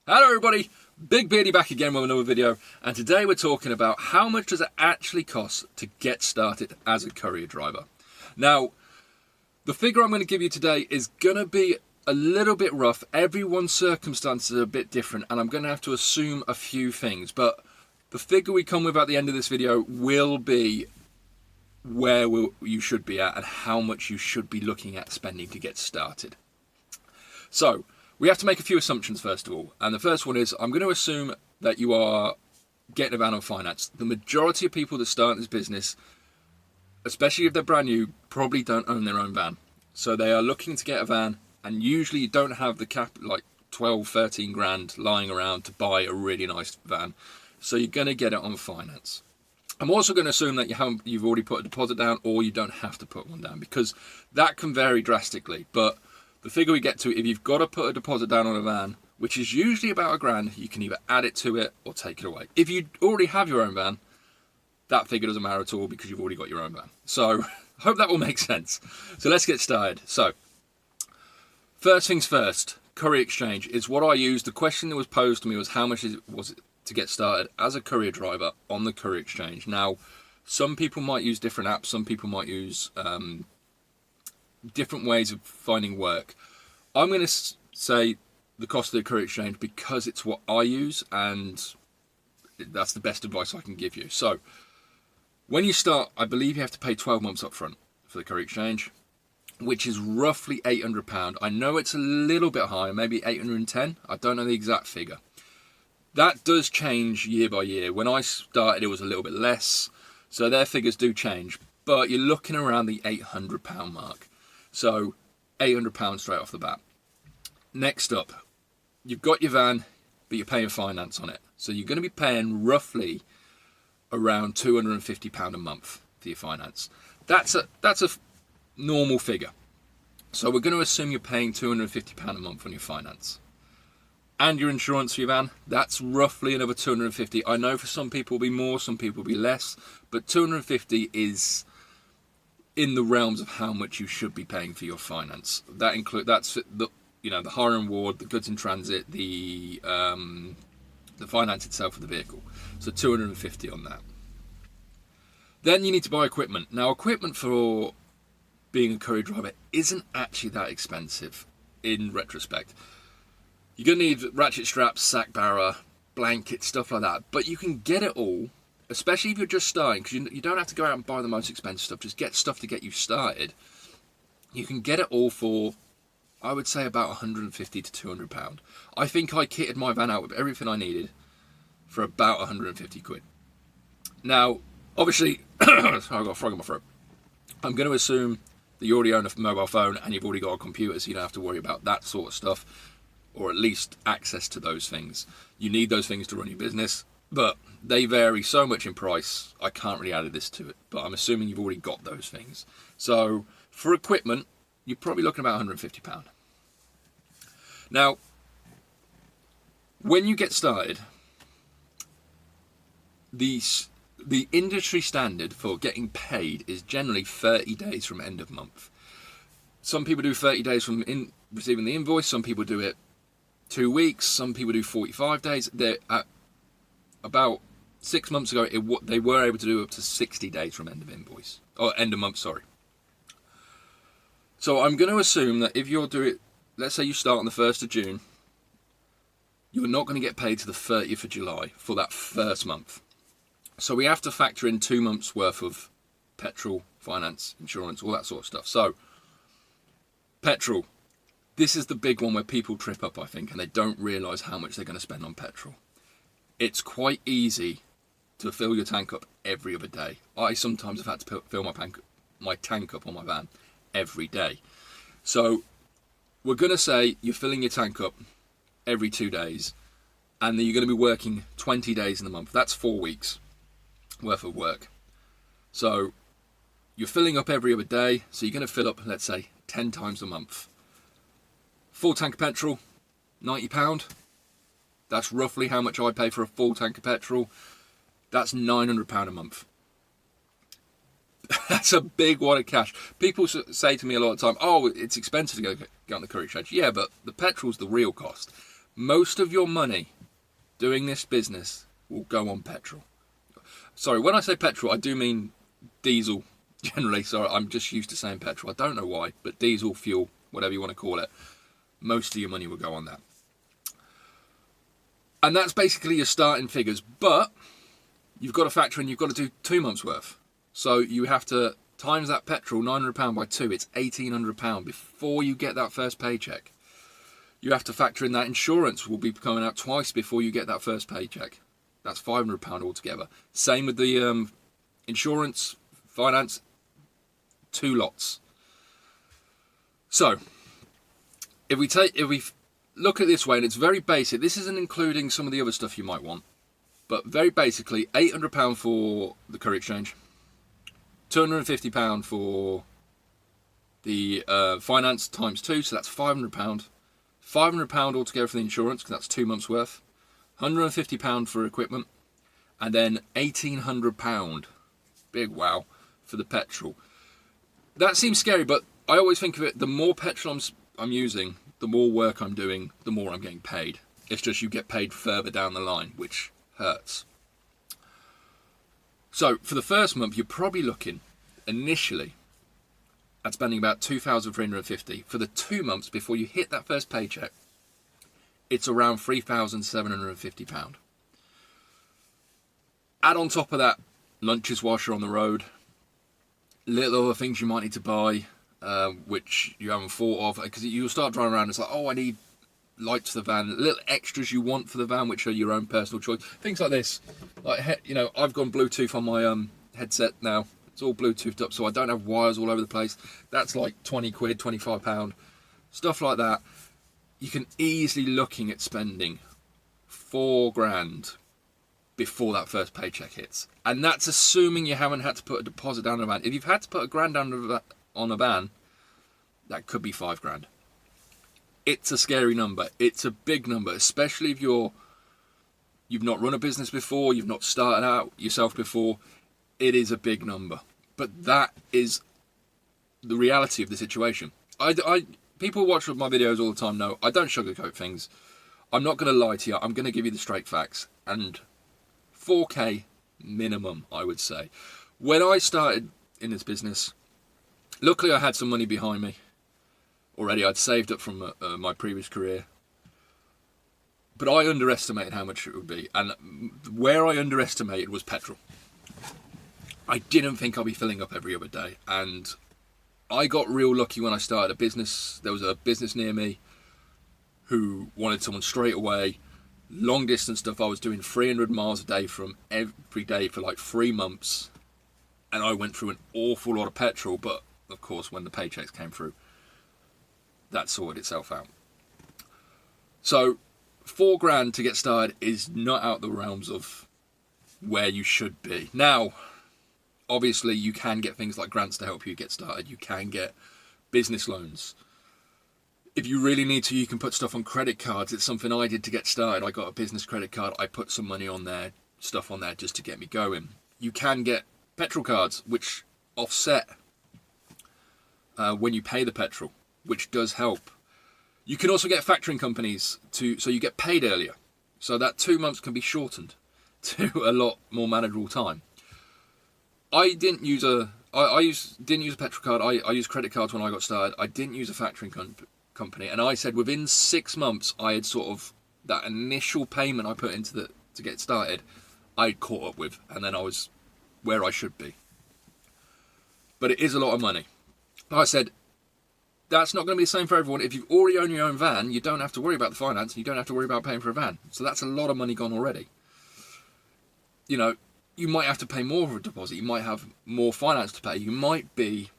Hello everybody, Big Beardy back again with another video, and today we're talking about how much does it actually cost to get started as a courier driver. Now, the figure I'm going to give you today is going to be a little bit rough. Everyone's circumstances are a bit different, and I'm going to have to assume a few things, but the figure we come with at the end of this video will be where you should be at and how much you should be looking at spending to get started. So, we have to make a few assumptions first of all, and the first one is I'm going to assume that you are getting a van on finance. The majority of people that start this business, especially if they're brand new, probably don't own their own van. So they are looking to get a van, and usually you don't have the cap like 12, 13 grand lying around to buy a really nice van. So you're going to get it on finance. I'm also going to assume that you've already put a deposit down, or you don't have to put one down, because that can vary drastically. But the figure we get to, if you've got to put a deposit down on a van, which is usually about £1,000, you can either add it to it or take it away. If you already have your own van, that figure doesn't matter at all because you've already got your own van. So, I hope that will make sense. So let's get started. So, first things first, courier exchange is what I used. The question that was posed to me was how much was it to get started as a courier driver on the courier exchange. Now, some people might use different apps, some people might use different ways of finding work. I'm going to say the cost of the courier exchange because it's what I use and that's the best advice I can give you. So when you start, I believe you have to pay 12 months up front for the courier exchange, which is roughly £800. I know it's a little bit higher, maybe 810. I don't know the exact figure. That does change year by year. When I started, it was a little bit less, so their figures do change, but you're looking around the £800 mark. So, £800 straight off the bat. Next up, you've got your van, but you're paying finance on it. So you're going to be paying roughly around £250 a month for your finance. That's a normal figure. So we're going to assume you're paying £250 a month on your finance. And your insurance for your van, that's roughly another £250. I know for some people it'll be more, some people will be less, but £250 is in the realms of how much you should be paying for your finance. That's the the hire and ward, the goods in transit, the finance itself of the vehicle. So £250 on that. Then you need to buy equipment. Now, equipment for being a courier driver isn't actually that expensive in retrospect. You're going to need ratchet straps, sack barra, blankets, stuff like that. But you can get it all, especially if you're just starting, because you don't have to go out and buy the most expensive stuff. Just get stuff to get you started. You can get it all for, I would say, about £150 to £200. I think I kitted my van out with everything I needed for about 150 quid. Now, obviously, I've got a frog in my throat. I'm going to assume that you already own a mobile phone and you've already got a computer, so you don't have to worry about that sort of stuff, or at least access to those things. You need those things to run your business, but they vary so much in price, I can't really add this to it, but I'm assuming you've already got those things. So, for equipment, you're probably looking about £150. Now, when you get started, the industry standard for getting paid is generally 30 days from end of month. Some people do 30 days from receiving the invoice, some people do it 2 weeks, some people do 45 days. They're about 6 months ago, they were able to do up to 60 days from end of invoice, or end of month, sorry. So I'm going to assume that if you're doing, let's say you start on the 1st of June, you're not going to get paid to the 30th of July for that first month. So we have to factor in 2 months worth of petrol, finance, insurance, all that sort of stuff. So, petrol. This is the big one where people trip up, I think, and they don't realise how much they're going to spend on petrol. It's quite easy to fill your tank up every other day. I sometimes have had to fill my tank up on my van every day. So we're going to say you're filling your tank up every 2 days, and then you're going to be working 20 days in the month. That's 4 weeks worth of work. So you're filling up every other day, so you're going to fill up, let's say, 10 times a month. Full tank of petrol, £90. That's roughly how much I pay for a full tank of petrol. That's £900 a month. That's a big wad of cash. People say to me a lot of the time, oh, it's expensive to go on the courier exchange. Yeah, but the petrol's the real cost. Most of your money doing this business will go on petrol. Sorry, when I say petrol, I do mean diesel generally. Sorry, I'm just used to saying petrol. I don't know why, but diesel, fuel, whatever you want to call it, most of your money will go on that. And that's basically your starting figures. But you've got to factor in, you've got to do 2 months worth. So you have to times that petrol, £900 by 2, it's £1,800 before you get that first paycheck. You have to factor in that insurance will be coming out twice before you get that first paycheck. That's £500 altogether. Same with the insurance, finance, 2 lots. So, if we look at it this way, and it's very basic, this isn't including some of the other stuff you might want, but very basically, £800 for the courier exchange, £250 for the finance times 2, so that's £500. £500 altogether for the insurance, because that's 2 months worth. £150 for equipment, and then £1,800, big wow, for the petrol. That seems scary, but I always think of it, the more petrol I'm using, the more work I'm doing, the more I'm getting paid. It's just you get paid further down the line, which hurts. So for the first month, you're probably looking initially at spending about £2,350. For the 2 months before you hit that first paycheck, it's around £3,750. Add on top of that lunches whilst you're on the road, little other things you might need to buy, which you haven't thought of, because you'll start driving around, it's like, oh, I need lights for the van, little extras you want for the van, which are your own personal choice, things like this. Like, you know, I've gone Bluetooth on my headset now. It's all Bluetoothed up, so I don't have wires all over the place. That's like 20 quid, £25, stuff like that. You can easily looking at spending £4,000 before that first paycheck hits, and that's assuming you haven't had to put a deposit down on a van. If you've had to put £1,000 down on a van, that could be £5,000. It's a scary number. It's a big number, especially if you've not run a business before, you've not started out yourself before. It is a big number, but that is the reality of the situation. People who watch my videos all the time know I don't sugarcoat things. I'm not going to lie to you. I'm going to give you the straight facts. And 4K minimum, I would say. When I started in this business, luckily I had some money behind me already. I'd saved up from my previous career. But I underestimated how much it would be. And where I underestimated was petrol. I didn't think I'd be filling up every other day, and I got real lucky when I started a business. There was a business near me who wanted someone straight away. Long distance stuff. I was doing 300 miles a day from every day for like 3 months, and I went through an awful lot of petrol, but of course when the paychecks came through, that sorted itself out. So £4,000 to get started is not out the realms of where you should be. Now, obviously, you can get things like grants to help you get started. You can get business loans. If you really need to, you can put stuff on credit cards. It's something I did to get started. I got a business credit card. I put some money on there, stuff on there just to get me going. You can get petrol cards, which offset when you pay the petrol, which does help. You can also get factoring companies so you get paid earlier. So that 2 months can be shortened to a lot more manageable time. I didn't use a petrol card. I used credit cards when I got started. I didn't use a factoring company, and I said within 6 months, I had sort of that initial payment I put into to get started, I'd caught up with, and then I was where I should be. But it is a lot of money. Like I said, that's not going to be the same for everyone. If you already own your own van, you don't have to worry about the finance, and you don't have to worry about paying for a van. So that's a lot of money gone already. You know, you might have to pay more of a deposit. You might have more finance to pay. You might be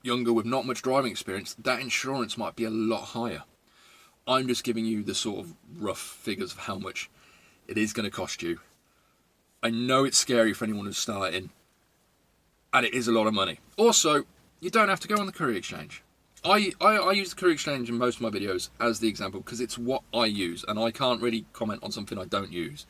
younger with not much driving experience. That insurance might be a lot higher. I'm just giving you the sort of rough figures of how much it is going to cost you. I know it's scary for anyone who's starting, and it is a lot of money. Also, you don't have to go on the courier exchange. I use the courier exchange in most of my videos as the example because it's what I use, and I can't really comment on something I don't use.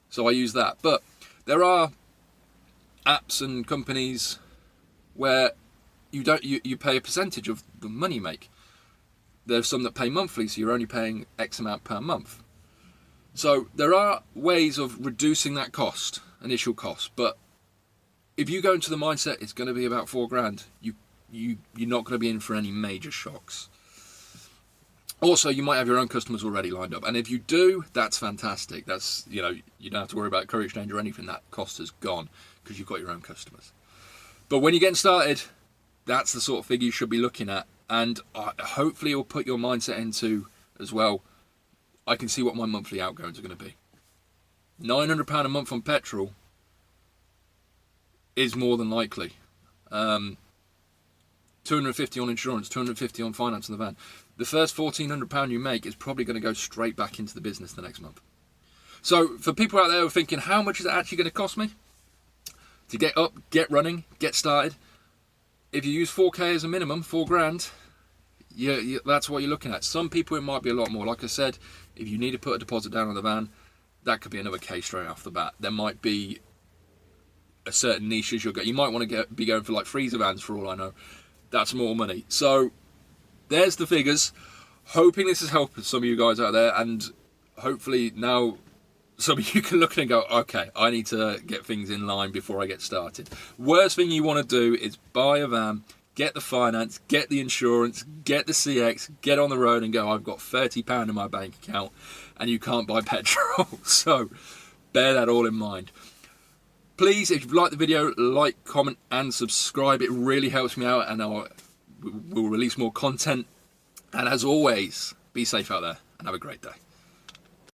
So I use that. But there are apps and companies where you pay a percentage of the money you make. There's some that pay monthly, so you're only paying X amount per month. So there are ways of reducing that cost, initial cost. But if you go into the mindset it's going to be about $4,000, you're not going to be in for any major shocks. Also, you might have your own customers already lined up, and if you do, that's fantastic. That's, you don't have to worry about courier exchange or anything. That cost is gone because you've got your own customers. But when you're getting started, that's the sort of figure you should be looking at, and hopefully it'll put your mindset into as well. I can see what my monthly outgoings are going to be. £900 a month on petrol is more than likely. 250 on insurance, 250 on finance on the van. The first £1,400 you make is probably going to go straight back into the business the next month. So for people out there who are thinking, how much is it actually going to cost me to get up, get running, get started? If you use 4K as a minimum, $4,000, that's what you're looking at. Some people it might be a lot more. Like I said, if you need to put a deposit down on the van, that could be another case straight off the bat. There might be a certain niches you'll get. You might want to be going for like freezer vans for all I know. That's more money. So there's the figures. Hoping this has helped some of you guys out there, and hopefully now some of you can look and go, okay, I need to get things in line before I get started. Worst thing you want to do is buy a van, get the finance, get the insurance, get the CX, get on the road and go, I've got £30 in my bank account, and you can't buy petrol. So bear that all in mind. Please, if you've liked the video, like, comment and subscribe. It really helps me out, and we'll release more content. And as always, be safe out there and have a great day.